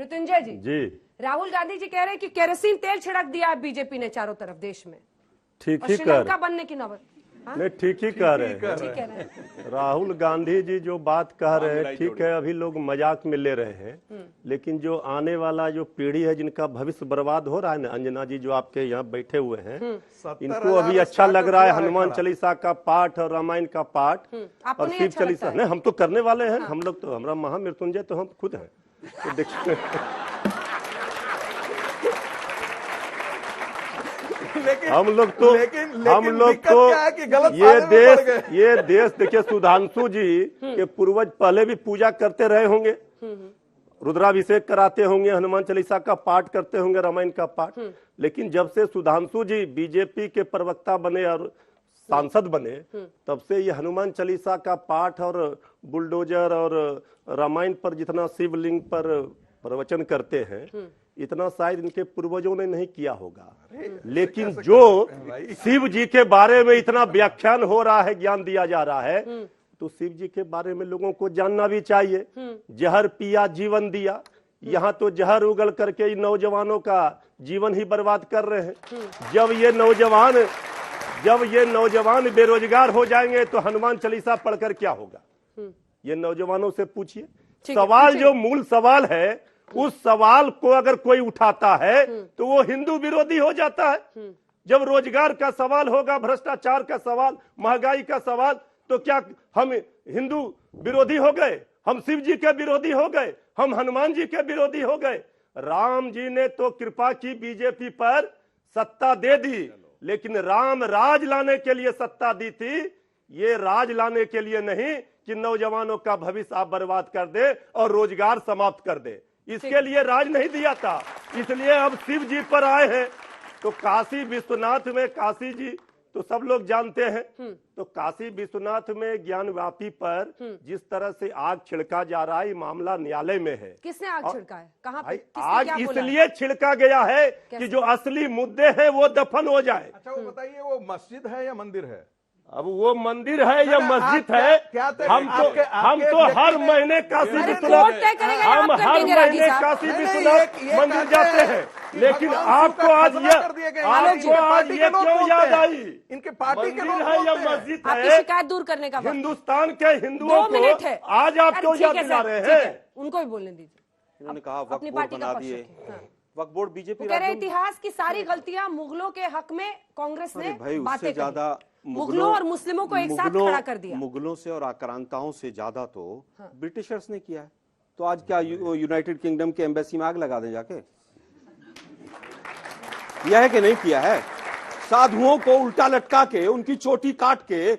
मृत्युंजय जी राहुल गांधी जी कह रहे हैं कि केरोसिन तेल छिड़क दिया है बीजेपी ने चारों तरफ देश में, ठीक और ही श्रीलंका कर बनने की नौबत। नहीं, ठीक ही कह रहे हैं। ठीक कह रहे हैं। राहुल गांधी जी जो बात कह रहे हैं ठीक है, अभी लोग मजाक में ले रहे हैं, लेकिन जो आने वाला जो पीढ़ी है जिनका भविष्य बर्बाद हो रहा है ना, अंजना जी जो आपके यहाँ बैठे हुए हैं, इनको अभी अच्छा लग रहा है हनुमान चालीसा का पाठ और रामायण का पाठ और शिव चालीसा। नहीं, हम तो करने वाले हैं, हम लोग तो, हमारा महामृत्युंजय तो हम खुद हैं। तो देखिए हम लोग तो ये देश देखिए, सुधांशु जी के पूर्वज पहले भी पूजा करते रहे होंगे, रुद्राभिषेक कराते होंगे, हनुमान चालीसा का पाठ करते होंगे, रामायण का पाठ। लेकिन जब से सुधांशु जी बीजेपी के प्रवक्ता बने और सांसद बने, तब से ये हनुमान चालीसा का पाठ और बुलडोजर और रामायण पर जितना शिवलिंग पर प्रवचन करते हैं, इतना शायद इनके पूर्वजों ने नहीं किया होगा। लेकिन जो शिव जी के बारे में इतना व्याख्यान हो रहा है, ज्ञान दिया जा रहा है, तो शिव जी के बारे में लोगों को जानना भी चाहिए। जहर पिया जीवन दिया, यहाँ तो जहर उगल करके नौजवानों का जीवन ही बर्बाद कर रहे हैं। जब ये नौजवान बेरोजगार हो जाएंगे तो हनुमान चालीसा पढ़कर क्या होगा, ये नौजवानों से पूछिए। सवाल जो मूल सवाल है, उस सवाल को अगर कोई उठाता है तो वो हिंदू विरोधी हो जाता है। जब रोजगार का सवाल होगा, भ्रष्टाचार का सवाल, महंगाई का सवाल, तो क्या हम हिंदू विरोधी हो गए, हम शिव जी के विरोधी हो गए, हम हनुमान जी के विरोधी हो गए? राम जी ने तो कृपा की बीजेपी पर, सत्ता दे दी, लेकिन राम राज लाने के लिए सत्ता दी थी, ये राज लाने के लिए नहीं कि नौजवानों का भविष्य आप बर्बाद कर दे और रोजगार समाप्त कर दे। इसके लिए राज नहीं दिया था, इसलिए अब शिव जी पर आए हैं। तो काशी विश्वनाथ में, काशी जी तो सब लोग जानते हैं, तो काशी विश्वनाथ में ज्ञानवापी पर जिस तरह से आग छिड़का जा रहा है, मामला न्यायालय में है। किसने आग छिड़का है, कहां पे? आग इसलिए छिड़का गया है कि जो असली मुद्दे हैं वो दफन हो जाए। अच्छा वो बताइए, वो मस्जिद है या मंदिर है? अब वो मंदिर है या मस्जिद है, हम तो हर महीने काशी विश्वनाथ, हम हर महीने काशी विश्वनाथ मंदिर जाते हैं, लेकिन आपको आज ये क्यों याद आई? इनके पार्टी के लोग है या मस्जिद आपकी है? शिकायत दूर करने का हिंदुस्तान के हिंदुओं को आज आप क्यों याद दिला रहे हैं? उनको भी बोलने दीजिए। इन्होंने कहा अपनी पार्टी का पक्ष रखिए। वक्फ बोर्ड बीजेपी कह रहे इतिहास की सारी गलतियां मुगलों के हक में कांग्रेस ने बातें ज्यादा मुगलों और मुस्लिमों को एक साथ खड़ा कर दिया। मुगलों से और आक्रांताओं से ज्यादा तो ब्रिटिशर्स ने किया है। तो आज क्या यूनाइटेड किंगडम के एम्बेसी में आग लगा दें जाके? यह है कि नहीं किया है? साधुओं को उल्टा लटका के, उनकी चोटी काट के,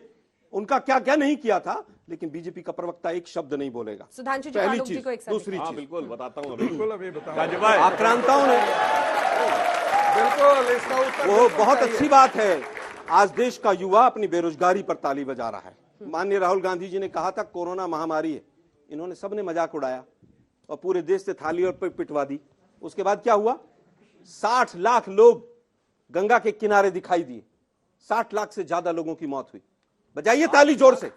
उनका क्या क्या नहीं किया था। लेकिन बीजेपी का प्रवक्ता एक शब्द नहीं बोलेगा। सुधांशु जी, पहली चीज। को एक दूसरी चीज बिल्कुल बताता हूँ, बिल्कुल अभी बताऊँ। आक्रांताओं ने बिल्कुल इसका उत्तर वो बहुत अच्छी बात है। आज देश का युवा अपनी बेरोजगारी पर ताली बजा रहा है। माननीय राहुल गांधी जी ने कहा था कोरोना महामारी है, इन्होंने सबने मजाक उड़ाया और पूरे देश से थाली और पिटवा दी। उसके बाद क्या हुआ? 60 लाख लोग गंगा के किनारे दिखाई दिए, 60 लाख से ज्यादा लोगों की मौत हुई। बजाइए ताली जोर से।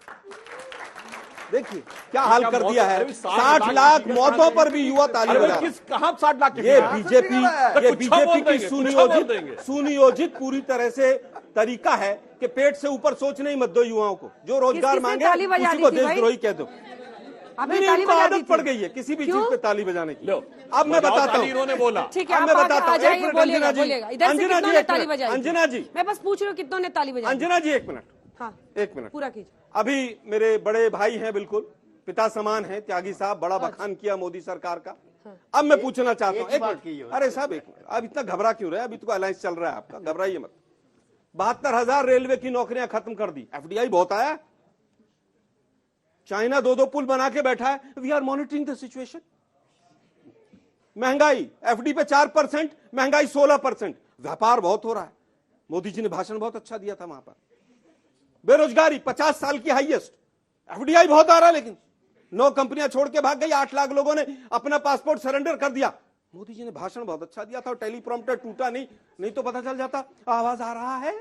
देखिए क्या हाल कर दिया है। 60 लाख मौतों पर भी युवा ताली बजा रहा है। कहां 60 लाख? ये बीजेपी की सुनियोजित पूरी तरह से तरीका है कि पेट से ऊपर सोचने ही मत दो युवाओं को। जो रोजगार मांगे उसी को देशद्रोही कह दो। इनको आदत पड़ गई है किसी भी चीज पे ताली बजाने की। अब मैं बताता हूँ, इन्होंने बोला। अब मैं बताता हूँ। एक मिनट अंजना जी, अंजना जी, मैं बस पूछ रही हूँ कितनों ने ताली बजाई? अंजना जी एक मिनट, हाँ एक मिनट पूरा कीजिए। अभी मेरे बड़े भाई हैं, बिल्कुल पिता समान है, त्यागी साहब, बड़ा बखान किया मोदी सरकार का। अब मैं पूछना चाहता हूँ, एक मिनट, अरे साहब एक मिनट, अब इतना घबरा क्यों रहे? अभी तो अलायंस चल रहा है आपका, घबराइए मत। 72,000 रेलवे की नौकरियां खत्म कर दी। एफडीआई बहुत आया, चाइना 2-2 पुल बना के बैठा है। We are monitoring the situation. महंगाई एफडी पे 4%, महंगाई 16%। व्यापार बहुत हो रहा है। मोदी जी ने भाषण बहुत अच्छा दिया था वहां पर। बेरोजगारी 50 साल की हाईएस्ट। एफडीआई बहुत आ रहा है, लेकिन 9 कंपनियां छोड़ के भाग गई। 8 लाख लोगों ने अपना पासपोर्ट सरेंडर कर दिया। मोदी जी ने भाषण बहुत अच्छा दिया था, टेलीप्रॉम्प्टर टूटा नहीं तो पता चल जाता आवाज आ रहा है,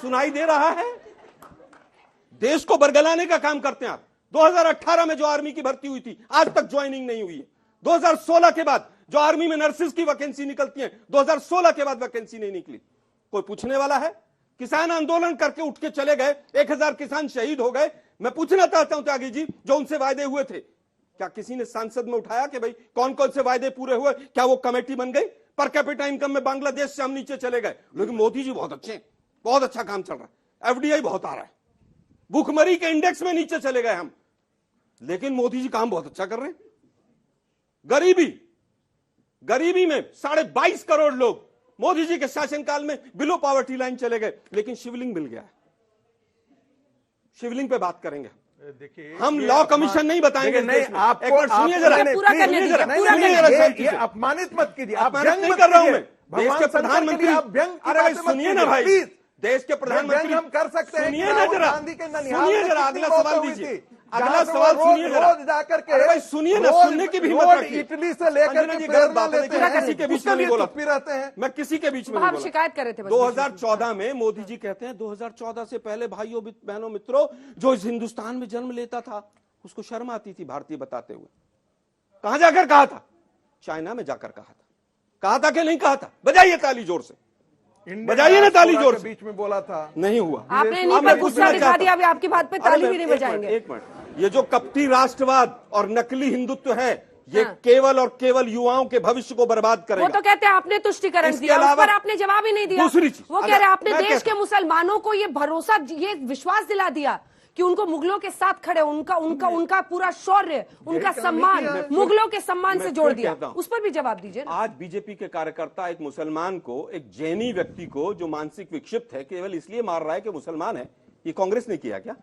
सुनाई दे रहा है। देश को बरगलाने का काम करते हैं आप। 2018 में जो आर्मी की भर्ती हुई थी, आज तक ज्वाइनिंग नहीं हुई है। 2016 के बाद जो आर्मी में नर्सेस की वैकेंसी निकलती है 2016 के बाद वैकेंसी नहीं निकली। कोई पूछने वाला है? किसान आंदोलन करके उठ के चले गए, 1000 किसान शहीद हो गए। मैं पूछना चाहता हूं त्यागी जी, जो उनसे वायदे हुए थे, क्या किसी ने सांसद में उठाया कि भाई कौन कौन से वायदे पूरे हुए? क्या वो कमेटी बन गई? पर कैपिटा इनकम में बांग्लादेश से हम नीचे चले गए, लेकिन मोदी जी बहुत अच्छे हैं, बहुत अच्छा काम चल रहा है, एफडीआई बहुत आ रहा है, भूखमरी के इंडेक्स में नीचे चले गए हम, लेकिन मोदी जी काम बहुत अच्छा कर रहे हैं। गरीबी में 22.5 करोड़ लोग मोदी जी के शासनकाल में बिलो पॉवर्टी लाइन चले गए, लेकिन शिवलिंग मिल गया है। शिवलिंग पे बात करेंगे देखिए, हम, लॉ कमीशन नहीं बताएंगे। नहीं, एक बार सुनिए जरा, पूरा करने दीजिए, पूरा करने ये अपमानित मत कीजिए, आप अपमानित व्यंग नहीं मत कर रहा हूं कीजिए। मैं। देश भगवान के शंकर के प्रधानमंत्री, लिए आप व्यंग की अरे भाई बातें मत सुनिए ना कीजिए, भाई, प्लीज। देश के प्रधानमंत्री, व्यंग हम कर सकते हैं, सुनिए ना राहुल जरा, गांधी के ननिहाल सुनिए में जरा, कितनी अगला मौतें सवाल हुई दीजिए, थी। अगला जहां से सवाल वो सुनिए जरा। रोज जाकर के, अरे भाई सुनिए ना, सुनने की भी हिम्मत रोज रखिए। इटली से लेकर अंजना के जी, प्रेरणा गलत बात है, लेते मैं हैं, किसी के बीच उसके में नहीं लिए बोला, चुप्पी रहते हैं। मैं किसी के बीच में आप नहीं बोला। शिकायत कर रहे थे बस। 2014 में मोदी जी कहते हैं 2014 से पहले भाइयों बहनों मित्रों, जो इस हिंदुस्तान में जन्म लेता था उसको शर्म आती थी भारतीय बताते हुए। कहां जाकर कहा था? चाइना में जाकर कहा था कि नहीं कहा था? बजाइए ताली जोर से, इंडियन बजाइए ना ताली जोर के से। बीच में बोला था, नहीं हुआ। आपने अब नहीं मैं पर पूछना गुस्सा दिखा चाहता दिया, अभी आपकी बात पे ताली अरे भी नहीं एक बजाएंगे। मिनट, एक मिनट, ये जो कपटी राष्ट्रवाद और नकली हिंदुत्व है, ये हाँ। केवल और केवल युवाओं के भविष्य को बर्बाद वो करेगा। तो कहते हैं आपने तुष्टिकरण इसके दिया, उस अलावा पर आपने जवाब ही नहीं दिया। दूसरी चीज, वो कह अगर रहे हैं आपने मैं देश कहता के मुसलमानों को ये भरोसा, ये विश्वास दिला दिया कि उनको मुगलों के साथ खड़े, उनका पूरा शौर्य, उनका सम्मान मुगलों के सम्मान से जोड़ दिया। उस पर भी जवाब दीजिए ना। आज बीजेपी के कार्यकर्ता एक मुसलमान को, एक जैनी व्यक्ति को जो मानसिक विक्षिप्त है, केवल इसलिए मार रहा है कि मुसलमान है। ये कांग्रेस ने किया क्या?